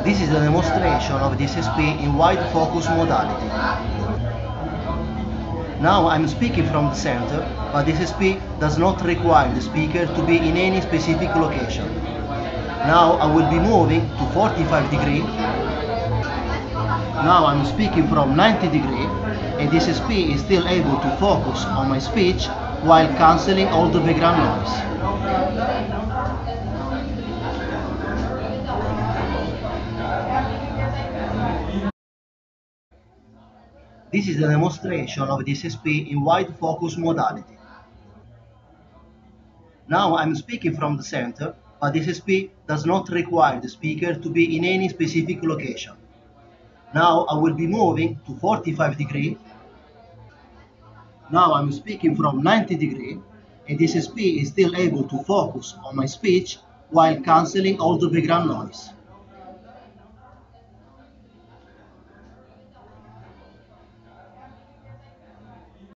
This is a demonstration of DSP in wide focus modality. Now I'm speaking from the center, but DSP does not require the speaker to be in any specific location. Now I will be moving to 45 degrees. Now I'm speaking from 90 degrees, and DSP is still able to focus on my speech while cancelling all the background noise. This is a demonstration of DSP in wide focus modality. Now I'm speaking from the center, but DSP does not require the speaker to be in any specific location. Now I will be moving to 45 degrees. Now I'm speaking from 90 degrees, and DSP is still able to focus on my speech while cancelling all the background noise.